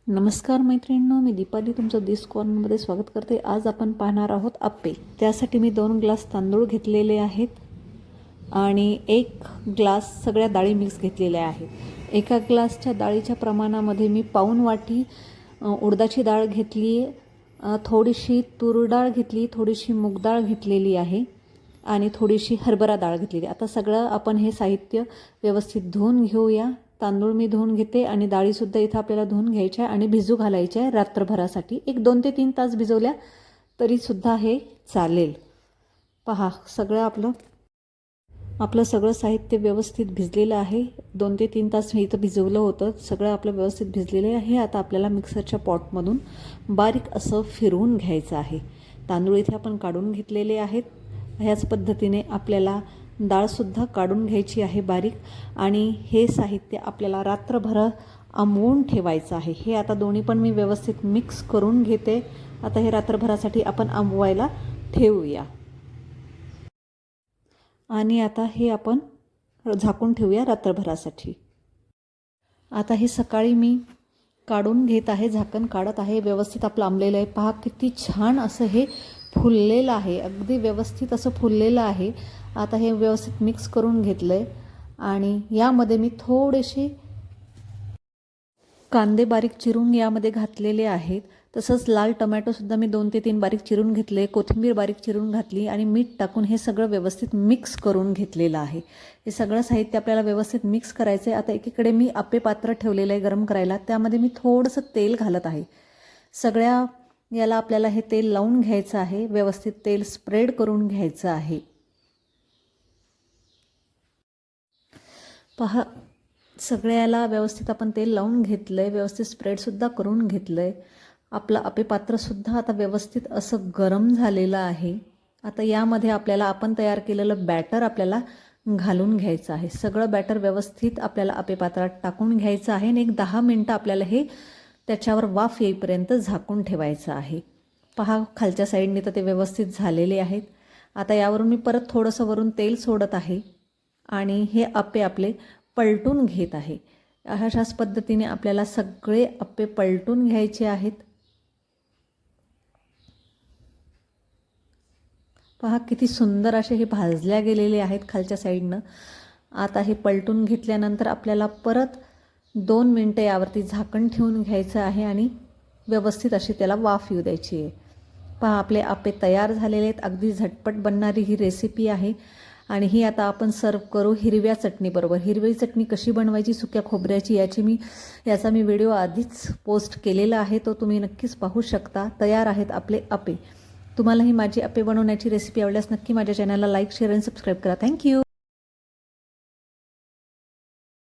नमस्कार मैत्रिणींनो, मी दीपाली तुमचं दिस कॉर्नरमध्ये स्वागत करते। आज आपण पाहणार आहोत आप्पे। त्यासाठी मी 2 ग्लास तांदूळ घेतलेले आहेत आणि 1 ग्लास सगळ्या डाळी मिक्स घेतलेल्या आहेत। एका ग्लासच्या डाळीच्या प्रमाणामध्ये मी पाऊण वाटी उडदाची डाळ घेतली, थोडीशी तूर डाळ घेतली, थोडीशी मूग डाळ घेतलेली आहे आणि थोडीशी हरभरा डाळ घेतलेली। आता सगळं आपण हे साहित्य व्यवस्थित धुवून घेऊया। तांदूळ मी धुवून घेते आणि डाळीसुद्धा इथं आपल्याला धुवून घ्यायच्या आणि भिजू घालायच्या आहे रात्रभरासाठी। एक 2 ते 3 तास भिजवल्या तरीसुद्धा हे चालेल। पहा, सगळं आपलं सगळं साहित्य व्यवस्थित भिजलेलं आहे। 2 ते 3 तास मी इथं भिजवलं होतं। सगळं आपलं व्यवस्थित भिजलेलं आहे। आता आपल्याला मिक्सरच्या पॉटमधून बारीक असं फिरवून घ्यायचं आहे। तांदूळ इथे आपण काढून घेतलेले आहेत। ह्याच पद्धतीने आपल्याला डाळसुद्धा काढून घ्यायची आहे बारीक आणि हे साहित्य आपल्याला रात्रभर आंबवून ठेवायचं आहे। हे आता दोन्ही पण मी व्यवस्थित मिक्स करून घेते। आता हे रात्रभरासाठी आपण आंबवायला ठेवूया आणि आता हे आपण झाकून ठेवूया रात्रभरासाठी। आता हे सकाळी मी काढून घेत आहे, झाकण काढत आहे। व्यवस्थित आपलं आंबलेलं आहे। पहा किती छान असं हे फुललेलं आहे, अगदी व्यवस्थित असं फुललेलं आहे। आता हे व्यवस्थित मिक्स करून घेतलं आहे आणि यामध्ये मी थोडेसे कांदे बारीक चिरून यामध्ये घातलेले आहेत। तसंच लाल टोमॅटोसुद्धा मी 2 ते 3 बारीक चिरून घेतले, कोथिंबीर बारीक चिरून घातली आणि मीठ टाकून हे सगळं व्यवस्थित मिक्स करून घेतलेलं आहे। हे सगळं साहित्य आपल्याला व्यवस्थित मिक्स करायचं आहे। आता एकीकडे मी आप्पे पात्र ठेवलेलं आहे गरम करायला, त्यामध्ये मी थोडंसं तेल घालत आहे। सगळ्या याला आपल्याला हे तेल लावून घ्यायचं आहे, व्यवस्थित तेल स्प्रेड करून घ्यायचं आहे। पहा, सगळ्याला व्यवस्थित आपण तेल लावून घेतलं आहे, व्यवस्थित स्प्रेडसुद्धा करून घेतलं आहे। आपलं आप्पे पात्रसुद्धा आता व्यवस्थित असं गरम झालेलं आहे। आता यामध्ये आपल्याला आपण तयार केलेलं बॅटर आपल्याला घालून घ्यायचं आहे। सगळं बॅटर व्यवस्थित आपल्याला आप्पे पात्रात टाकून घ्यायचं आहे आणि एक 10 मिनटं आपल्याला हे त्याच्यावर वाफ येईपर्यंत झाकून ठेवायचं आहे। पहा, खालच्या साईडने तर ते व्यवस्थित झालेले आहेत। आता यावरून मी परत थोडंसं वरून तेल सोडत आहे आणि हे आप्पे आपले पलटून घेत आहे। अशाच पद्धतीने आपल्याला सगळे आप्पे पलटून घ्यायचे आहेत। पहा किती सुंदर असे हे भाजल्या गेलेले आहेत खालच्या साईडनं। आता हे पलटून घेतल्यानंतर आपल्याला परत 2 मिनटं यावरती झाकण ठेवून घ्यायचं आहे आणि व्यवस्थित अशी त्याला वाफ येऊ द्यायची आहे। पहा, आपले आप्पे तयार झालेले आहेत। अगदी झटपट बनणारी ही रेसिपी आहे आणि ही आता आपण सर्व करू हिरव्या चटणीबरोबर। हिरवी चटणी कशी बनवायची सुक्या खोबऱ्याची याचा मी व्हिडिओ आधीच पोस्ट केलेला आहे, तो तुम्ही नक्कीच पाहू शकता। तयार आहेत आपले आप्पे। तुम्हाला ही माझी आप्पे बनवण्याची रेसिपी आवडल्यास नक्की माझ्या चॅनलला लाईक, शेअर आणि सबस्क्राईब करा। थँक्यू।